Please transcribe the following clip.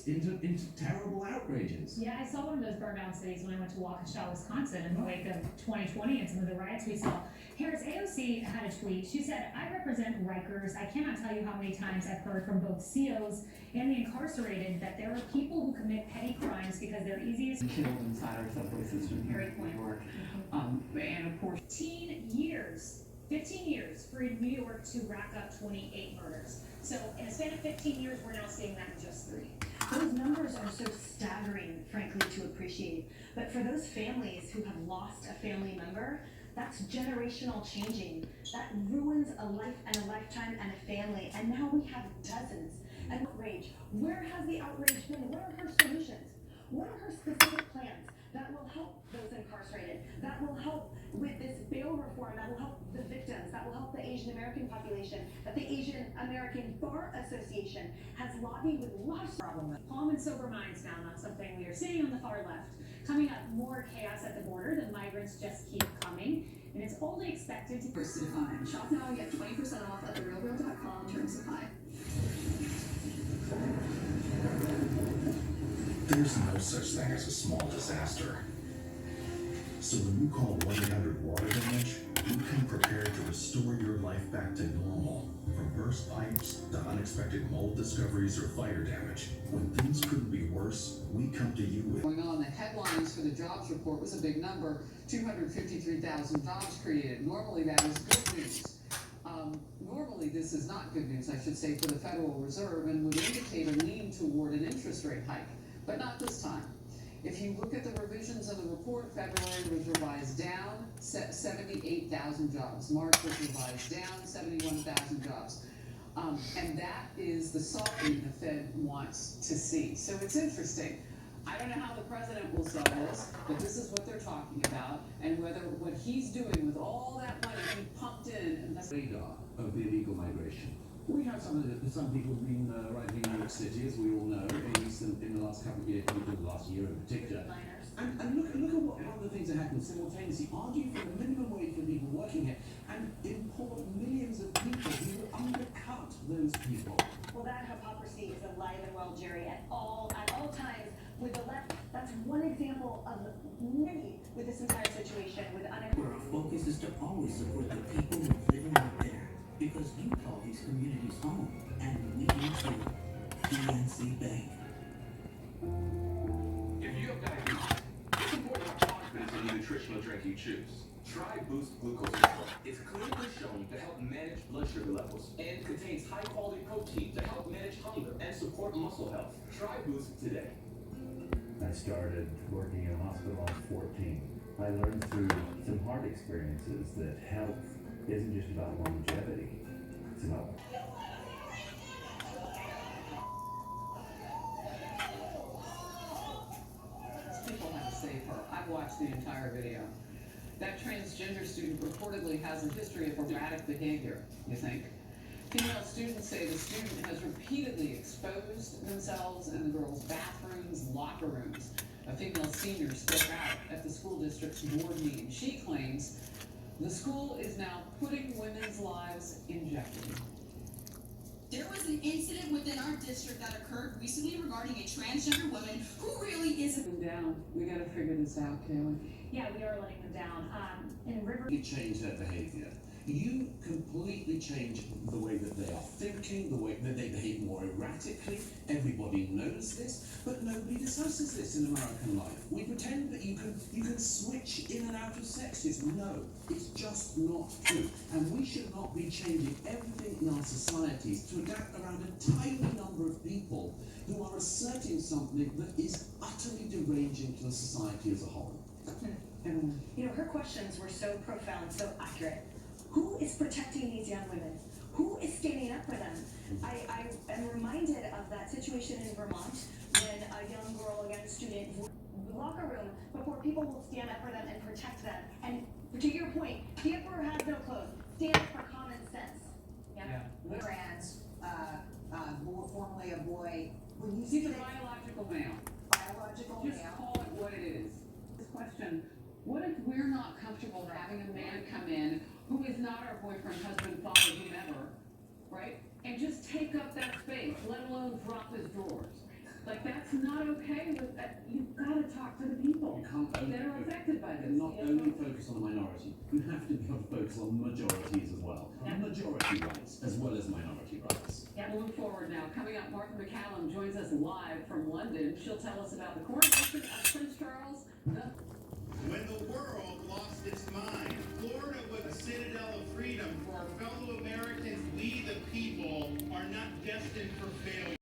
into terrible outrages. Yeah, I saw one of those burned down cities when I went to Waukesha, Wisconsin in the wake of 2020 and some of the riots we saw. Harris, AOC had a tweet. She said, "I represent Rikers. I cannot tell you how many times I've heard from both COs and the incarcerated that there are people who commit petty crimes because they're easiest." Killed inside our subway system here in New York. And of course, 15 years for New York to rack up 28 murders. So in a span of 15 years, we're now seeing that in just 3. Those numbers are so staggering, frankly, to appreciate. But for those families who have lost a family member, that's generational changing. That ruins a life and a lifetime and a family. And now we have dozens. And outrage. Where has the outrage been? What are her solutions? What are her specific plans that will help those incarcerated? That will help with this bail reform? That will help the victims? That will help the Asian American population? That the Asian American Bar Association has lobbied with lots of problems. Calm and sober minds now, not something we are seeing on the far left. Coming up, more chaos at the border. The migrants just keep coming, and it's only expected to First to define. Shop now and get 20% off at therealreal.com. Terms apply. There's no such thing as a small disaster. So when you call 1-800-WATER-DAMAGE, you come prepared to restore your life back to normal. From burst pipes to unexpected mold discoveries or fire damage. When things couldn't be worse, we come to you with... going on, the headlines for the jobs report was a big number, 253,000 jobs created. Normally that is good news. Normally this is not good news, I should say, for the Federal Reserve and would indicate a lean toward an interest rate hike, but not this time. If you look at the revisions of the report, February was revised down 78,000 jobs. March was revised down 71,000 jobs. And that is the softening the Fed wants to see. So it's interesting. I don't know how the president will sell this, but this is what they're talking about, and whether what he's doing with all that money he pumped in, and that's Radar of the illegal migration. We have some people who've been arriving in New York City, as we all know, at least in the last couple of years, maybe the last year in particular. And look at what one of the things that happened simultaneously. Argue for a minimum wage for people working here and import millions of people who will undercut those people. Well, that hypocrisy is alive and well, Jerry, at all times with the left. That's one example of many with this entire situation with Where our focus is to always support the people who are living out there, because you call these communities home, and we do too. PNC Bank. If you have diabetes, it's important to have confidence in the nutritional drink you choose. Try Boost Glucose Control. It's clinically shown to help manage blood sugar levels and contains high-quality protein to help manage hunger and support muscle health. Try Boost today. I started working in a hospital when I was 14. I learned through some hard experiences that health isn't just about longevity. It's about... people have to save her. I've watched the entire video. That transgender student reportedly has a history of erratic behavior, you think? Female students say the student has repeatedly exposed themselves in the girls' bathrooms, locker rooms. A female senior spoke out at the school district's board meeting. She claims the school is now putting women's lives in jeopardy. There was an incident within our district that occurred recently regarding a transgender woman who really isn't. Down. We got to figure this out, Kaylee. Yeah, we are letting them down. In River. You change their behavior. You completely change the way that they are thinking, the way that they behave more erratically. Everybody knows this, but nobody discusses this in American life. We pretend that you can switch in and out of sexes. No, it's just not true. And we should not be changing everything in our societies to adapt around a tiny number of people who are asserting something that is utterly deranging to the society as a whole. You know, her questions were so profound, so accurate. Who is protecting these young women? Who is standing up for them? I am reminded of that situation in Vermont when a young girl, a young student, in the locker room before people will stand up for them and protect them. And to your point, the emperor has no clothes. Stand up for common sense. Yeah. Trans, more formally a boy. When you He's a say biological male. biological Just male, call it what it is. This question, what if we're not comfortable having a man come in who is not our boyfriend, husband, father, whomever, right? And just take up that space, let alone drop his drawers. Like that's not okay with that. You've got to talk to the people You can't only that are affected by this. not only focus on the minority, you have to be able to focus on majorities as well. Yeah. Majority rights as well as minority rights. We'll look forward now. Coming up, Martha McCallum joins us live from London. She'll tell us about the coronation of Prince Charles. When the world lost its mind, Florida was a citadel of freedom for our fellow Americans. We, the people, are not destined for failure.